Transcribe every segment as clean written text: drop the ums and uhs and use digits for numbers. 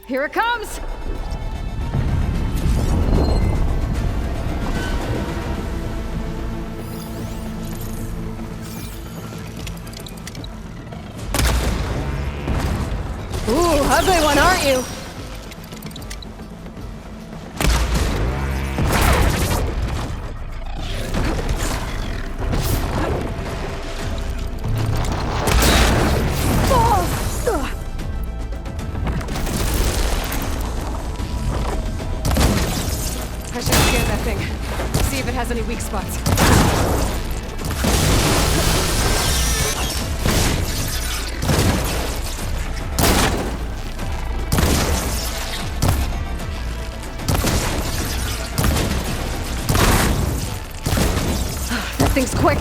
Here it comes! Ooh, ugly one, aren't you? I should scan that thing. See if it has any weak spots. That thing's quick.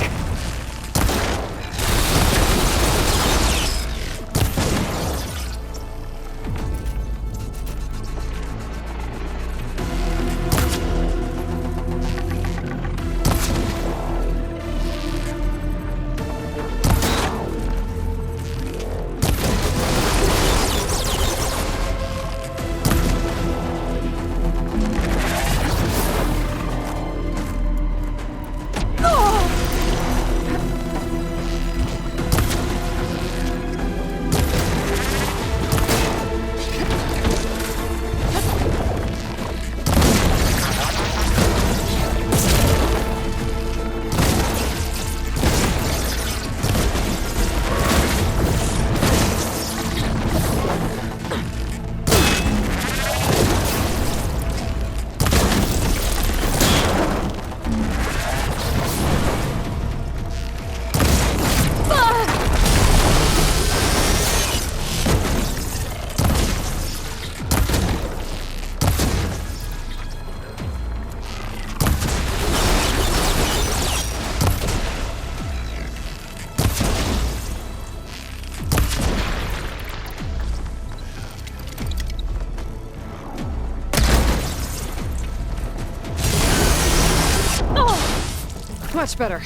Much better.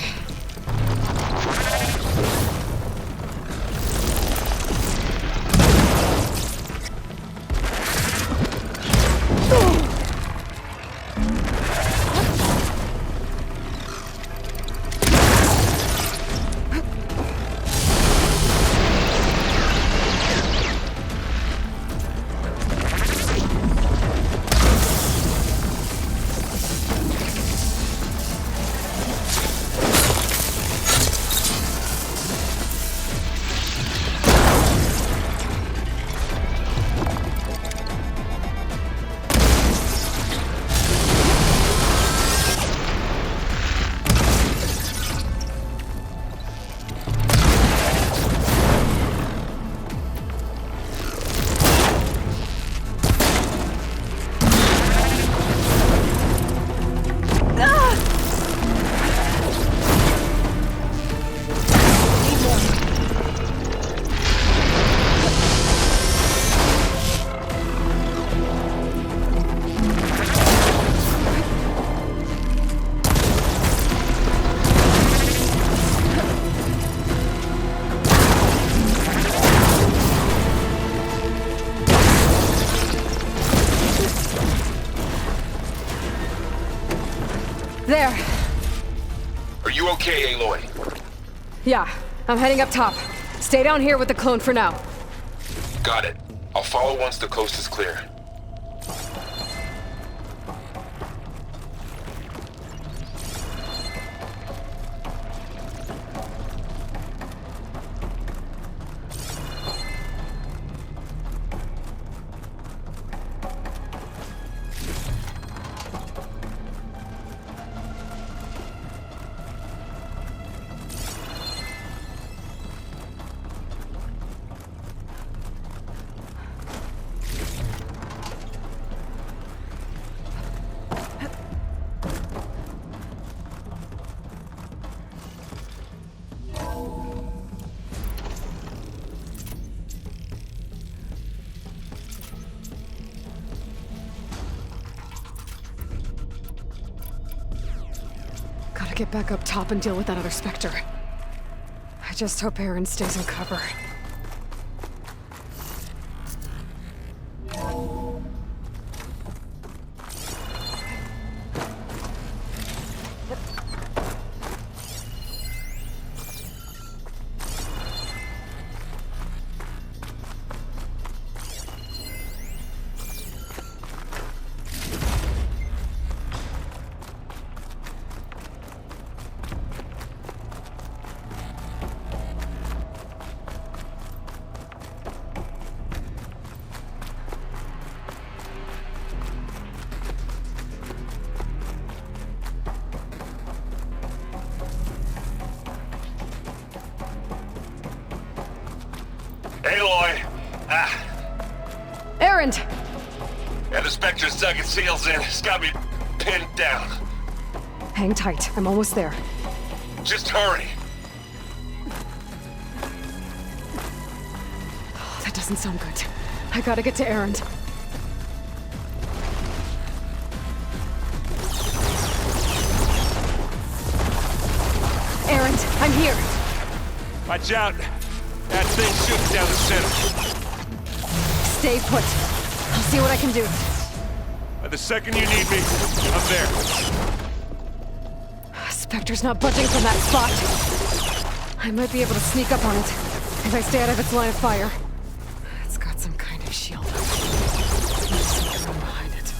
There. Are you okay, Aloy? Yeah, I'm heading up top. Stay down here with the clone for now. Got it. I'll follow once the coast is clear. Get back up top and deal with that other Spectre. I just hope Aaron stays in cover. errand! And the Spectre's dug its heels in. It's got me pinned down. Hang tight. I'm almost there. Just hurry. Oh, that doesn't sound good. I gotta get to errand. Errand, I'm here. Watch out. That thing shoots down the center. Stay put. I'll see what I can do. The second you need me, I'm there. Spectre's not budging from that spot. I might be able to sneak up on it if I stay out of its line of fire. It's got some kind of shield. I'm sneaking around behind it.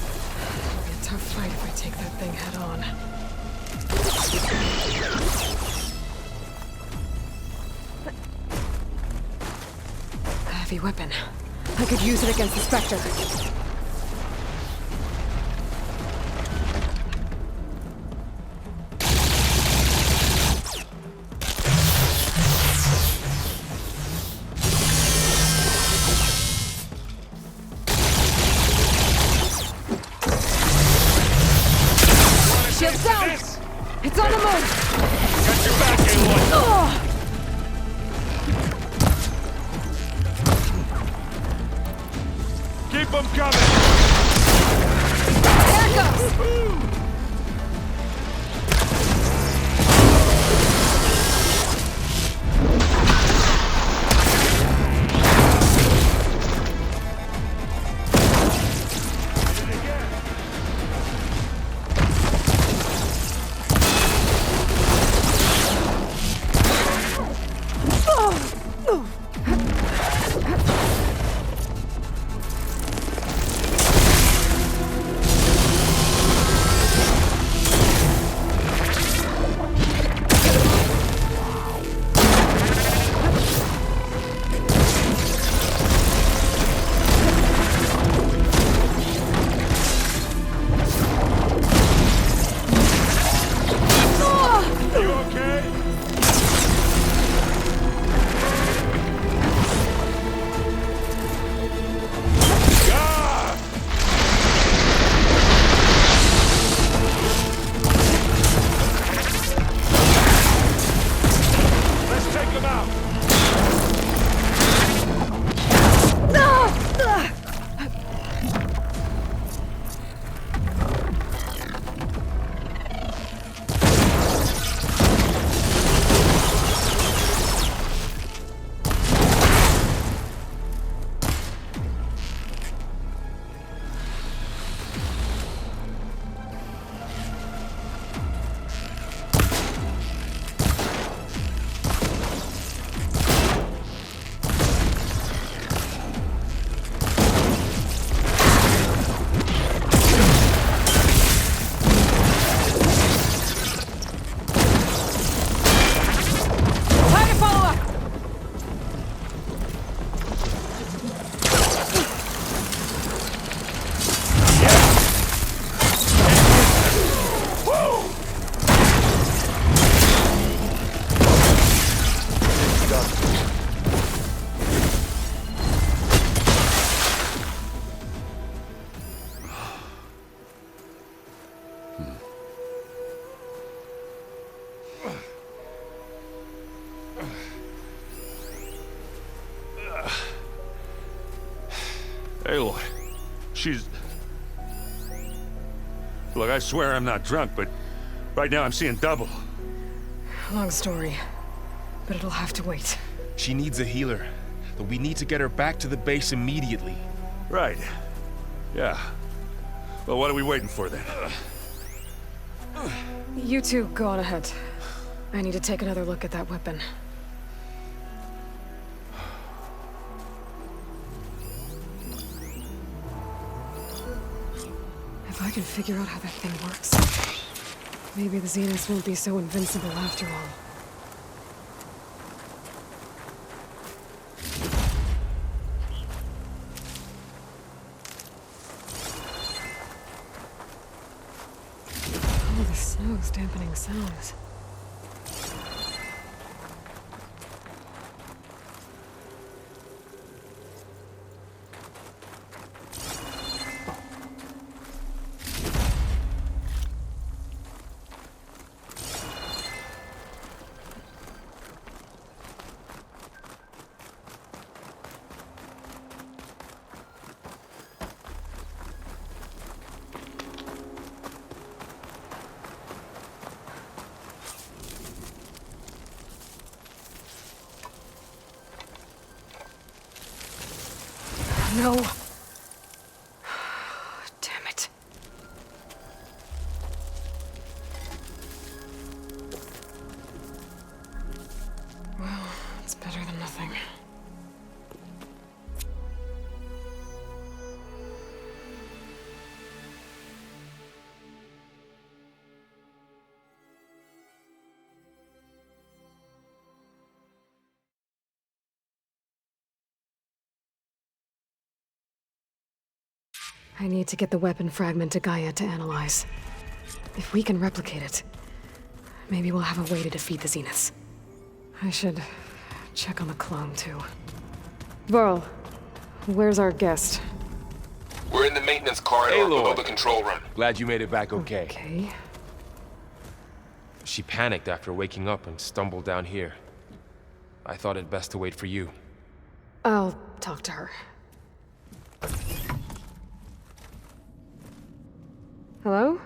It'll be a tough fight if I take that thing head on. A heavy weapon. I could use it against the Spectre. Shield's down! It's on the move! Got your back, Aloy. Oh! Keep them coming! There it goes! You okay? Ah! Let's take him out. Time to follow up! Aloy, she's... Look, I swear I'm not drunk, but right now I'm seeing double. Long story, but it'll have to wait. She needs a healer, but we need to get her back to the base immediately. Right. Yeah. Well, what are we waiting for then? You two go on ahead. I need to take another look at that weapon. If I can figure out how that thing works, maybe the Zeniths won't be so invincible after all. Oh, the snow's dampening sounds. no. Damn it. Well, it's better than nothing. I need to get the weapon fragment to Gaia to analyze. If we can replicate it, maybe we'll have a way to defeat the Zeniths. I should check on the clone, too. Varl, where's our guest? We're in the maintenance corridor below the control room. Glad you made it back okay. Okay. She panicked after waking up and stumbled down here. I thought it best to wait for you. I'll talk to her. Hello?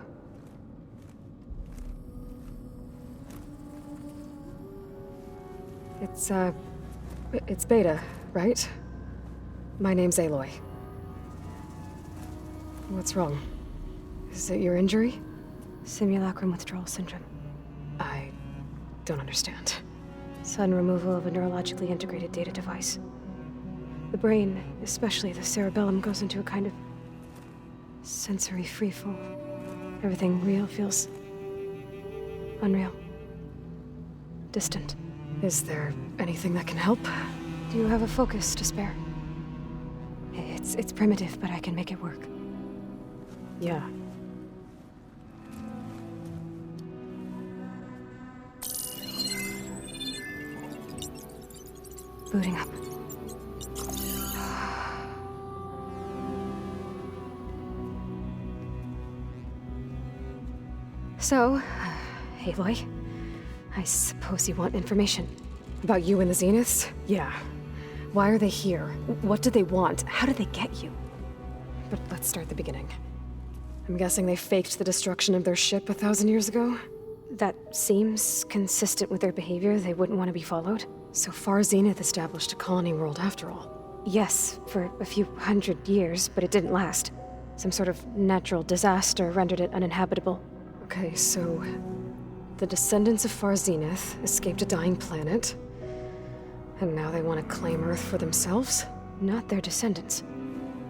It's Beta, right? My name's Aloy. What's wrong? Is it your injury? Simulacrum withdrawal syndrome. I don't understand. Sudden removal of a neurologically integrated data device. The brain, especially the cerebellum, goes into a kind of sensory freefall. Everything real feels unreal. Distant. Is there anything that can help? Do you have a focus to spare? It's primitive, but I can make it work. Yeah. Booting up. So, Aloy, I suppose you want information. About you and the Zeniths? Yeah. Why are they here? What do they want? How did they get you? But let's start at the beginning. I'm guessing they faked the destruction of their ship 1,000 years ago? That seems consistent with their behavior. They wouldn't want to be followed. So far, Zenith established a colony world after all. Yes, for a few hundred years, but it didn't last. Some sort of natural disaster rendered it uninhabitable. Okay, so the descendants of Far Zenith escaped a dying planet, and now they want to claim Earth for themselves? Not their descendants.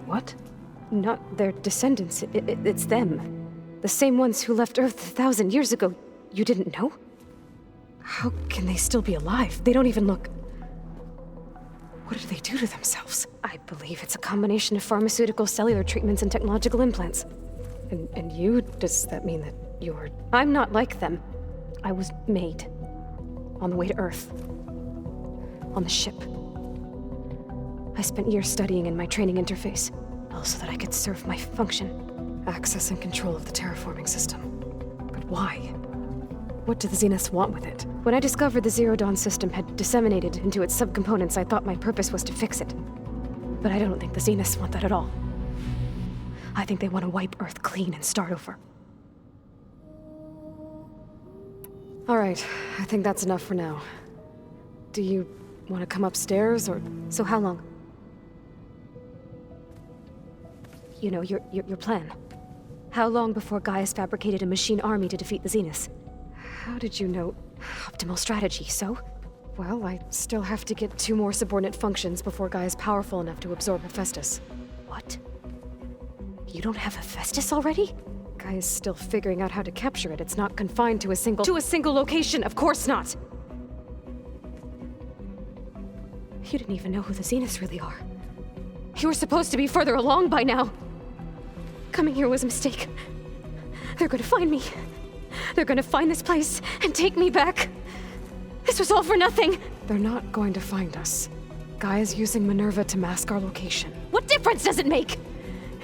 What? Not their descendants. It's them. The same ones who left Earth 1,000 years ago. You didn't know? How can they still be alive? They don't even look... What did they do to themselves? I believe it's a combination of pharmaceutical, cellular treatments, and technological implants. And you? Does that mean that you're... I'm not like them. I was made. On the way to Earth. On the ship. I spent years studying in my training interface, all so that I could serve my function. Access and control of the terraforming system. But why? What do the Zeniths want with it? When I discovered the Zero Dawn system had disseminated into its subcomponents, I thought my purpose was to fix it. But I don't think the Zeniths want that at all. I think they want to wipe Earth clean and start over. All right, I think that's enough for now. Do you want to come upstairs, or... So how long? You know, your plan. How long before Gaia's fabricated a machine army to defeat the Zeniths? How did you know? Optimal strategy, so? Well, I still have to get 2 more subordinate functions before Gaia's powerful enough to absorb Hephaestus. What? You don't have Hephaestus already? Gaia's still figuring out how to capture it. It's not confined to a single... To a single location, of course not! You didn't even know who the Zeniths really are. You were supposed to be further along by now! Coming here was a mistake. They're gonna find me. They're gonna find this place and take me back. This was all for nothing. They're not going to find us. Gaia's using Minerva to mask our location. What difference does it make?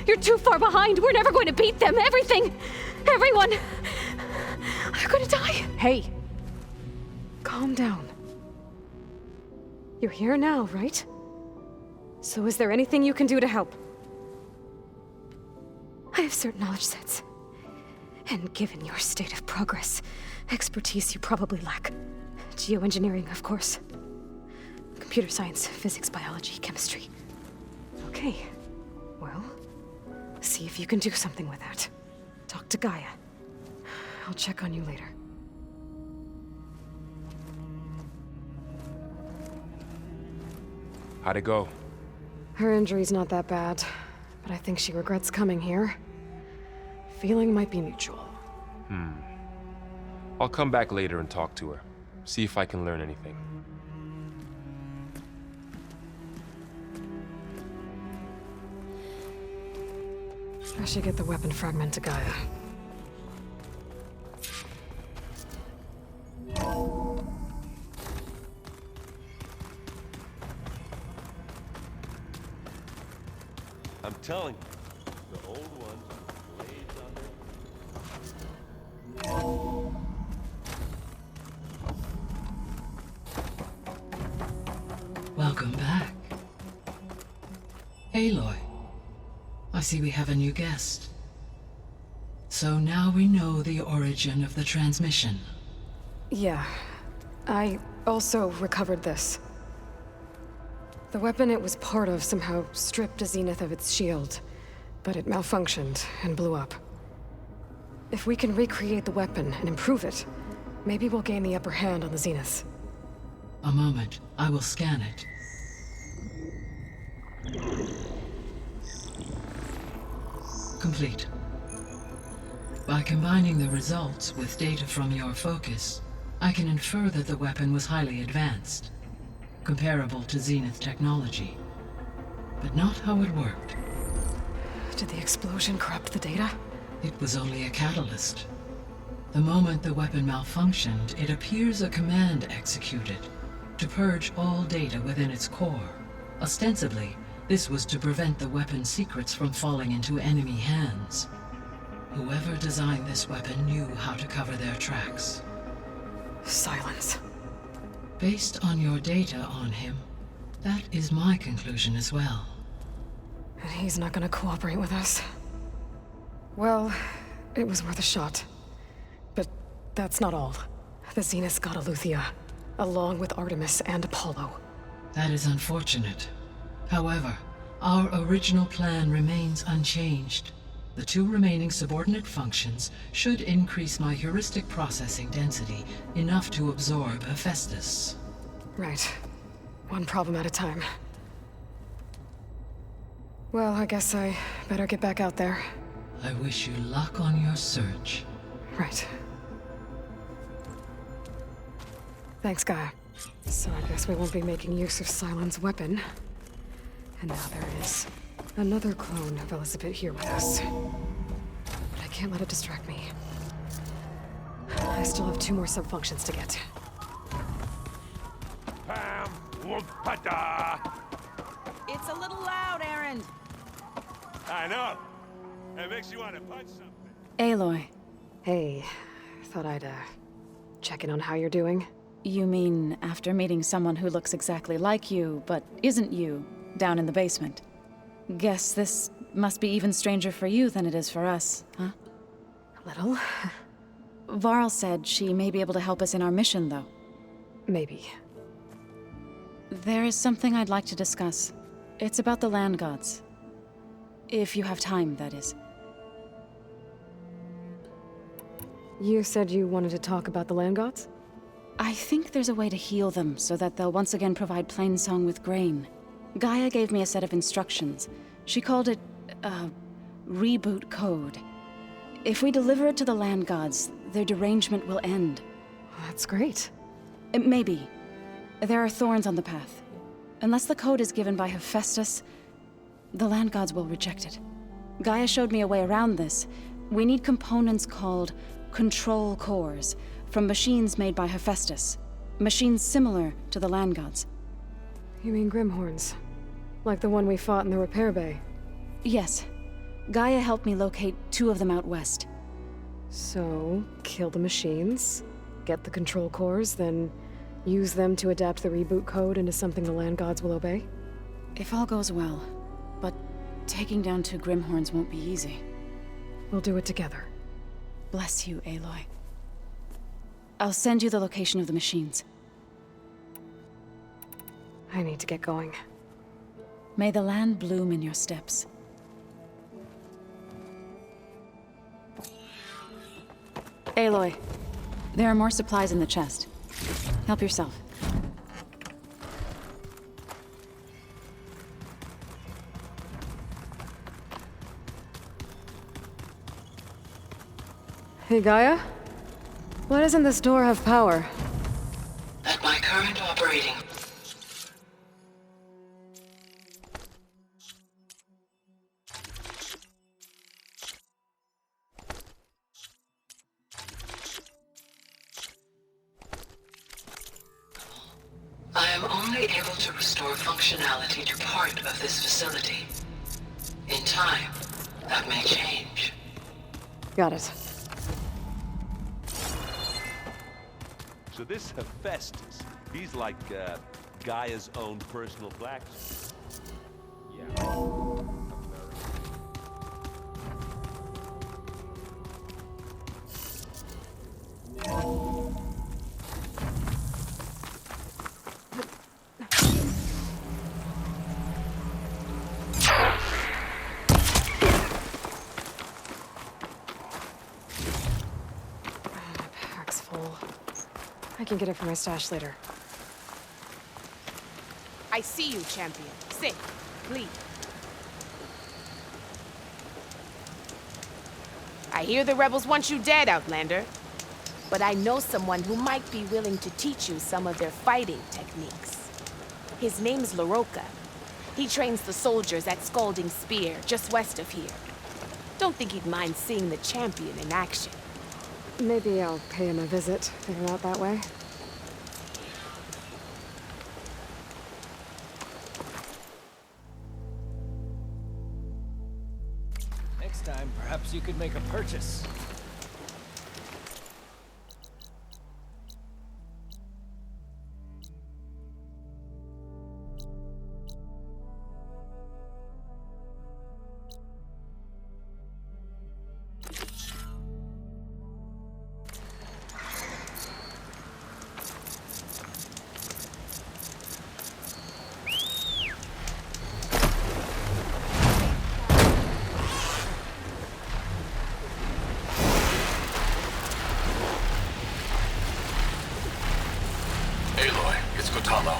You're too far behind. We're never going to beat them. Everything. Everyone. They're gonna die. Hey. Calm down. You're here now, right? So is there anything you can do to help? I have certain knowledge sets. And given your state of progress, expertise you probably lack. Geoengineering, of course. Computer science, physics, biology, chemistry. Okay. see if you can do something with that. Talk to Gaia. I'll check on you later. How'd it go? Her injury's not that bad, but I think she regrets coming here. Feeling might be mutual. I'll come back later and talk to her. See if I can learn anything. I should get the weapon fragment to Gaia. I'm telling you, the old ones with blades on them. Welcome back. Aloy, I see we have a new guest. So now we know the origin of the transmission. Yeah. I also recovered this. The weapon it was part of somehow stripped Zenith of its shield, but it malfunctioned and blew up. If we can recreate the weapon and improve it, maybe we'll gain the upper hand on the Zeniths. A moment, I will scan it. Complete. By combining the results with data from your focus, I can infer that the weapon was highly advanced, comparable to Zenith technology, but not how it worked. Did the explosion corrupt the data? It was only a catalyst. The moment the weapon malfunctioned, it appears a command executed to purge all data within its core. Ostensibly, this was to prevent the weapon's secrets from falling into enemy hands. Whoever designed this weapon knew how to cover their tracks. Silence. Based on your data on him, that is my conclusion as well. And he's not gonna cooperate with us. Well, it was worth a shot. But that's not all. The Zeniths got Eleuthia, along with Artemis and Apollo. That is unfortunate. However, our original plan remains unchanged. The two remaining subordinate functions should increase my heuristic processing density enough to absorb Hephaestus. Right. One problem at a time. Well, I guess I better get back out there. I wish you luck on your search. Right. Thanks, Gaia. So I guess we won't be making use of Cylon's weapon. And now there is another clone of Elizabeth here with us. But I can't let it distract me. I still have 2 more sub-functions to get. Pam, whoop-a-da. It's a little loud, Aaron. I know. It makes you want to punch something. Aloy, Hey, thought I'd, check in on how you're doing. you mean after meeting someone who looks exactly like you, but isn't you, down in the basement? Guess this must be even stranger for you than it is for us, huh? A little. Varl said she may be able to help us in our mission, though. Maybe. There is something I'd like to discuss. It's about the land gods. If you have time, that is. You said you wanted to talk about the land gods? I think there's a way to heal them so that they'll once again provide Plainsong with grain. Gaia gave me a set of instructions. She called it, reboot code. If we deliver it to the land gods, their derangement will end. That's great. Maybe. There are thorns on the path. Unless the code is given by Hephaestus, the land gods will reject it. Gaia showed me a way around this. We need components called control cores from machines made by Hephaestus. Machines similar to the land gods. You mean Grimhorns? Like the one we fought in the repair bay? Yes. Gaia helped me locate 2 of them out west. So, kill the machines, get the control cores, then use them to adapt the reboot code into something the land gods will obey? If all goes well. But taking down 2 Grimhorns won't be easy. We'll do it together. Bless you, Aloy. I'll send you the location of the machines. I need to get going. May the land bloom in your steps. Aloy. There are more supplies in the chest. Help yourself. Hey, Gaia? Why doesn't this door have power? At my current operating, I am only able to restore functionality to part of this facility. In time, that may change. Got it. So this Hephaestus, he's like, Gaia's own personal blacksmith. Yeah. Pack's full. I can get it from my stash later. I see you, champion. Sit. Bleed. I hear the rebels want you dead, Outlander. But I know someone who might be willing to teach you some of their fighting techniques. His name's LaRocca. He trains the soldiers at Scalding Spear, just west of here. Don't think he'd mind seeing the champion in action. Maybe I'll pay him a visit, figure out that way. Next time, perhaps you could make a purchase. Aloy, it's Kotalo.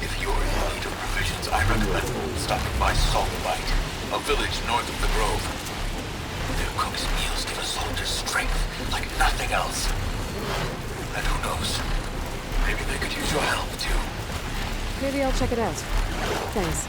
If you're in need of provisions, I recommend stopping by Salt Light, a village north of the Grove. Their cook's meals give a soldier's strength like nothing else. And who knows, maybe they could use your help too. Maybe I'll check it out. Thanks.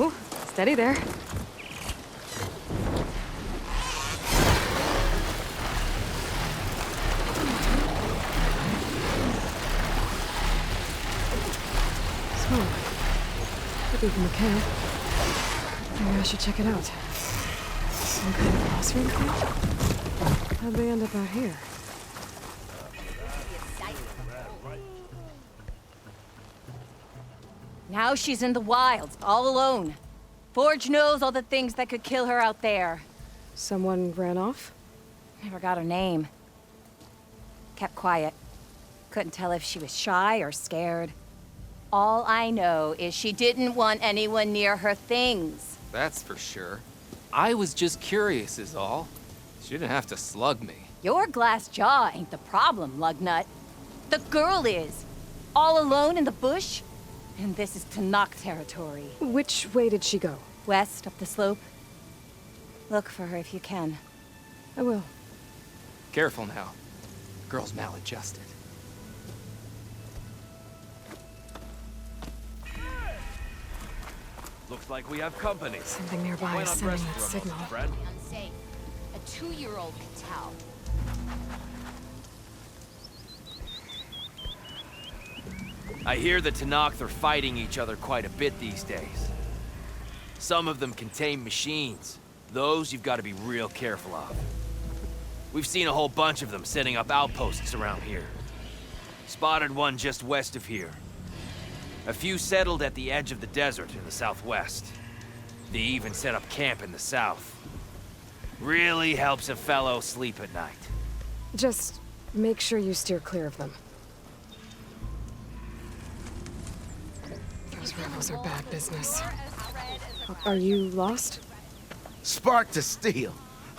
Ooh, steady there. Smoke. Could be from the camp. Maybe I should check it out. Some kind of boss room thing? How'd they end up out here? Now she's in the wilds, all alone. Forge knows all the things that could kill her out there. Someone ran off? Never got her name. Kept quiet. Couldn't tell if she was shy or scared. All I know is she didn't want anyone near her things. That's for sure. I was just curious is all. She didn't have to slug me. Your glass jaw ain't the problem, lugnut. The girl is. All alone in the bush. And this is Tanakh territory. Which way did she go? West, up the slope. Look for her if you can. I will. Careful now. Girl's maladjusted. Looks like we have company. Something nearby is sending that signal. Unsafe. A 2-year-old can tell. I hear the Tanakh are fighting each other quite a bit these days. Some of them contain machines. Those you've got to be real careful of. We've seen a whole bunch of them setting up outposts around here. Spotted one just west of here. A few settled at the edge of the desert in the southwest. They even set up camp in the south. Really helps a fellow sleep at night. Just make sure you steer clear of them. Those rebels are bad business. Are you lost? Spark to steel.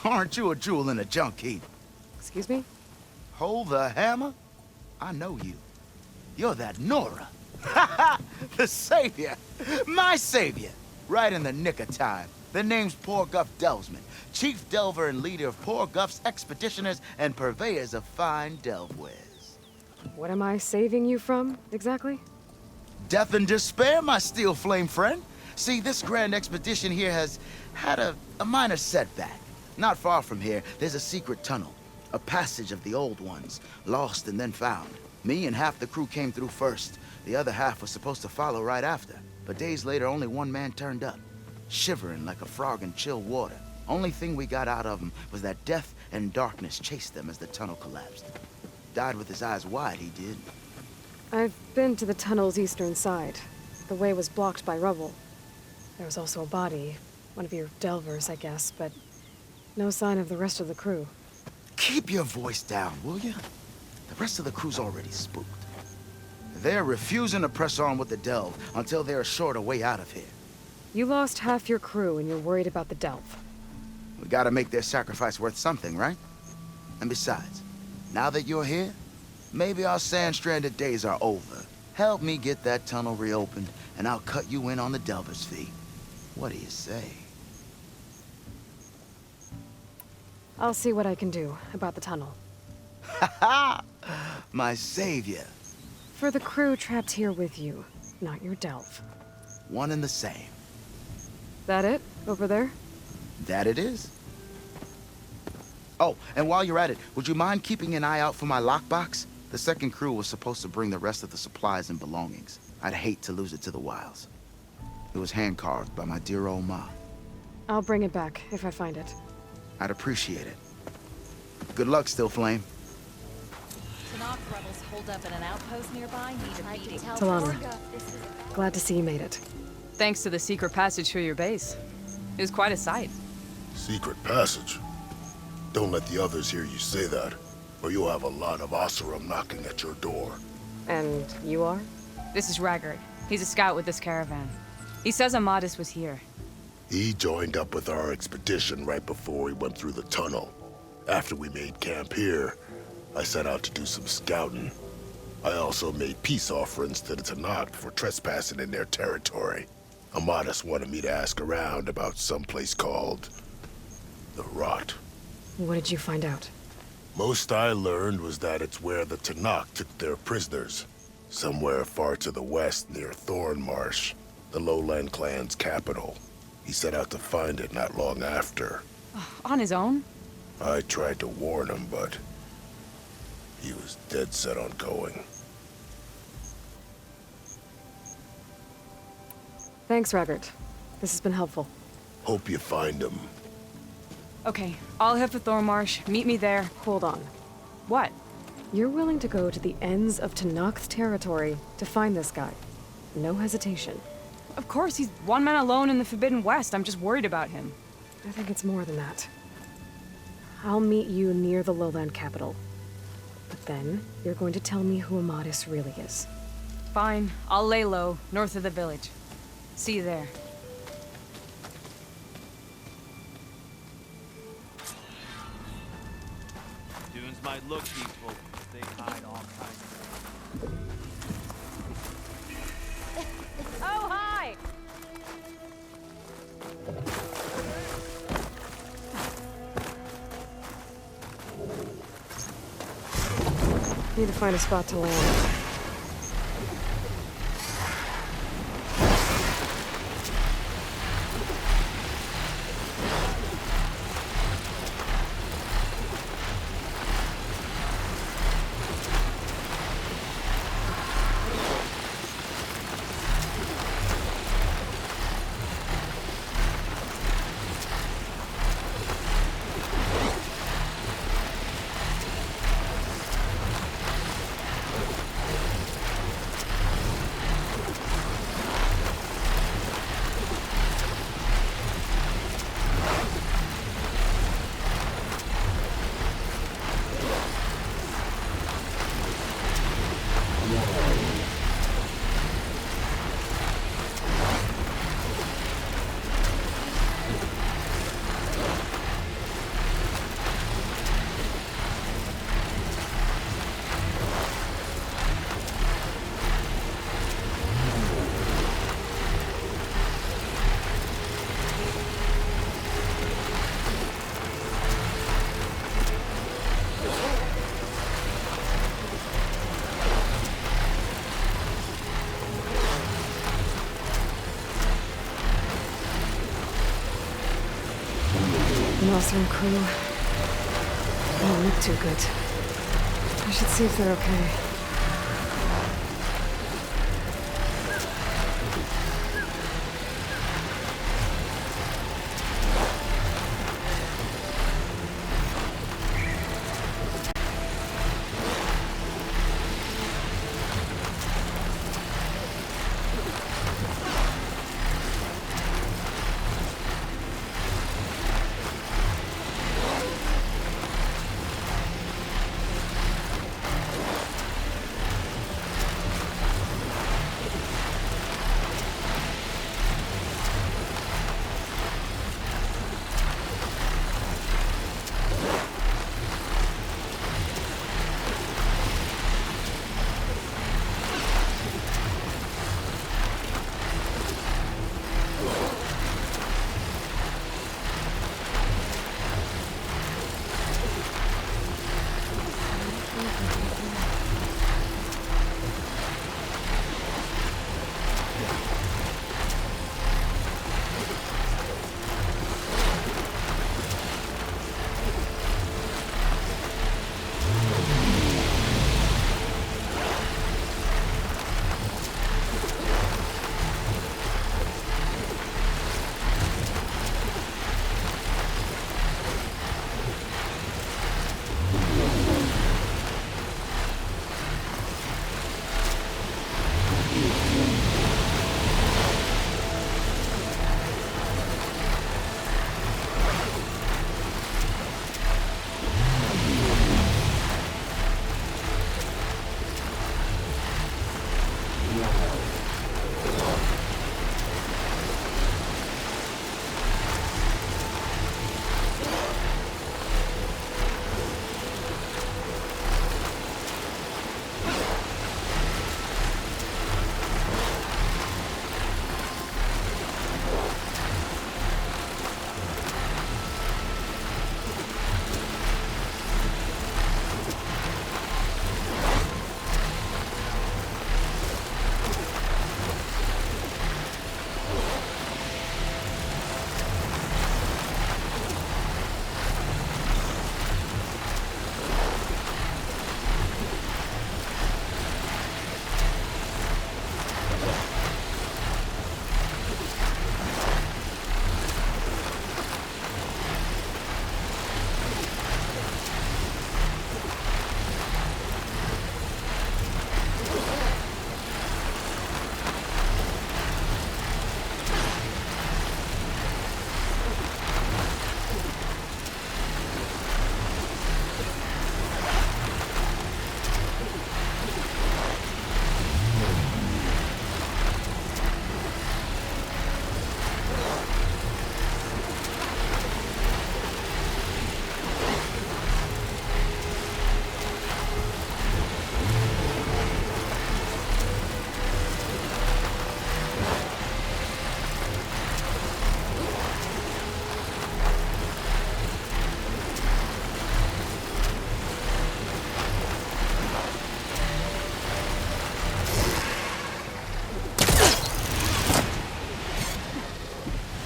Aren't you a jewel in a junk heap? Excuse me? Hold the hammer? I know you. You're that Nora. Ha ha! The savior! My savior! Right in the nick of time. The name's Poor Guff Delvesman, chief delver and leader of Poor Guff's expeditioners and purveyors of fine delvewares. What am I saving you from, exactly? Death and despair, my steel flame friend. See, this grand expedition here has had a minor setback. Not far from here, there's a secret tunnel. A passage of the old ones, lost and then found. Me and half the crew came through first. The other half was supposed to follow right after. But days later, only one man turned up, shivering like a frog in chill water. Only thing we got out of him was that death and darkness chased them as the tunnel collapsed. Died with his eyes wide, he did. I've been to the tunnel's eastern side. The way was blocked by rubble. There was also a body, one of your delvers, I guess, but no sign of the rest of the crew. Keep your voice down, will you? The rest of the crew's already spooked. They're refusing to press on with the delve until they're assured a way out of here. You lost half your crew and you're worried about the delve. We gotta make their sacrifice worth something, right? And besides, now that you're here, maybe our sand-stranded days are over. Help me get that tunnel reopened, and I'll cut you in on the delver's fee. What do you say? I'll see what I can do about the tunnel. Ha ha! My savior. For the crew trapped here with you, not your delve. One and the same. That it? Over there? That it is. Oh, and while you're at it, would you mind keeping an eye out for my lockbox? The second crew was supposed to bring the rest of the supplies and belongings. I'd hate to lose it to the wilds. It was hand-carved by my dear old ma. I'll bring it back if I find it. I'd appreciate it. Good luck, Still Flame. Tanakh rebels hold up at an outpost nearby. Need a meeting. Talana, glad to see you made it. Thanks to the secret passage through your base. It was quite a sight. Secret passage? Don't let the others hear you say that, or you'll have a lot of Oseram knocking at your door. And you are? This is Raggard. He's a scout with this caravan. He says Amadis was here. He joined up with our expedition right before we went through the tunnel. After we made camp here, I set out to do some scouting. I also made peace offerings to the Tanakh for trespassing in their territory. Amadis wanted me to ask around about some place called the Rot. What did you find out? Most I learned was that it's where the Tanakh took their prisoners. Somewhere far to the west near Thornmarsh, the Lowland clan's capital. He set out to find it not long after. On his own? I tried to warn him, but he was dead set on going. Thanks, Raggard. This has been helpful. Hope you find him. Okay, I'll head for Thornmarsh. Meet me there. Hold on. What? You're willing to go to the ends of Tanakh's territory to find this guy. No hesitation. Of course, he's one man alone in the Forbidden West. I'm just worried about him. I think it's more than that. I'll meet you near the lowland capital. But then, you're going to tell me who Amadis really is. Fine. I'll lay low, north of the village. See you there. Humans might look peaceful, but they hide all kinds of... Oh, hi! Need to find a spot to land. Northern crew. They don't look too good. I should see if they're okay.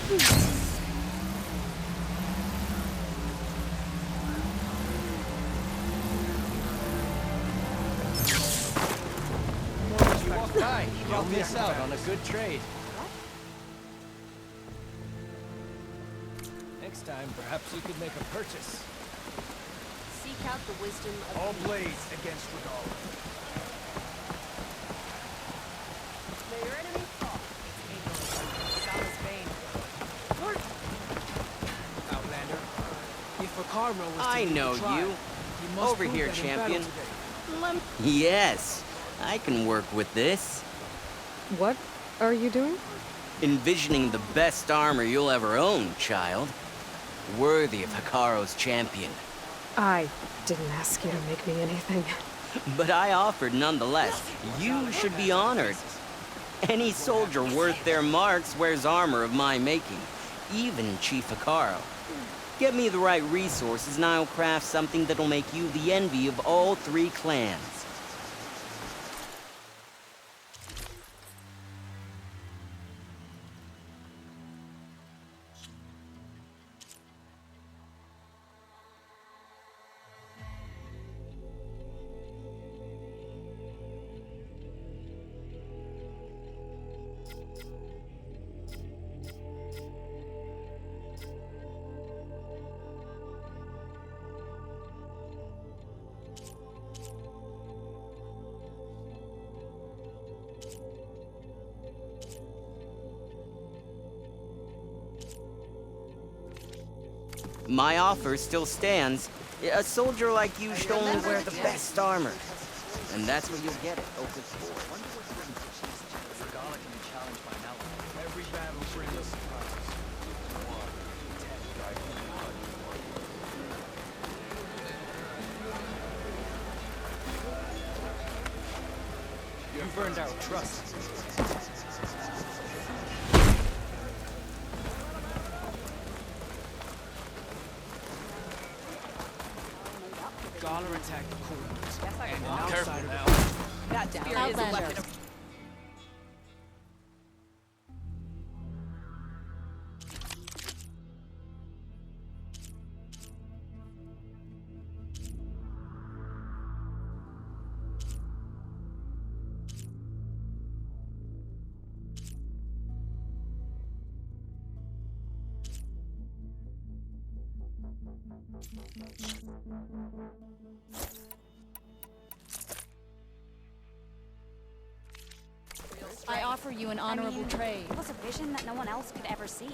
You walk by, you'll miss out on a good trade. Next time, perhaps you could make a purchase. Seek out the wisdom of All blades against Regal. May your enemies fall. Sal's Bane. Outlander. If Akaro was to I lead the know tribe, you. he must Over prove here, that in battle champion. today. Yes, I can work with this. What are you doing? Envisioning the best armor you'll ever own, child. Worthy of Hikaru's champion. I didn't ask you to make me anything. But I offered nonetheless. You should be honored. Any soldier worth their marks wears armor of my making, even Chief Hikaru. Get me the right resources and I'll craft something that'll make you the envy of all 3 clans. My offer still stands. A soldier like you should only wear the best armor. And that's what you'll get at Opus 4. Regala can be challenged by an ally. Every battle brings us surprises. 1, 10, you burned our trust. Gala attacked the corners. And an outsider now. That spirit is a weapon of... I offer you an honorable trade. It was a vision that no one else could ever see.